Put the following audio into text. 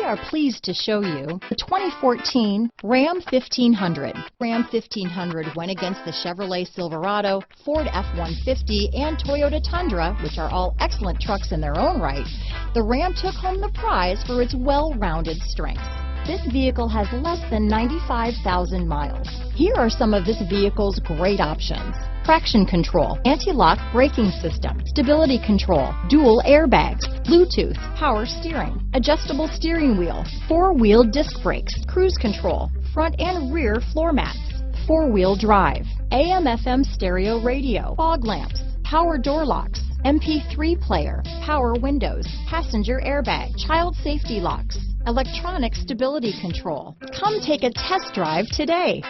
are pleased to show you the 2014 Ram 1500. Ram 1500 went against the Chevrolet Silverado, Ford F-150, and Toyota Tundra, which are all excellent trucks in their own right. The Ram took home the prize for its well-rounded strengths. This vehicle has less than 95,000 miles. Here are some of this vehicle's great options: traction control, anti-lock braking system, stability control, dual airbags, Bluetooth, power steering, adjustable steering wheel, four-wheel disc brakes, cruise control, front and rear floor mats, four-wheel drive, AM/FM stereo radio, fog lamps, power door locks, MP3 player, power windows, passenger airbag, child safety locks, electronic stability control. Come take a test drive today.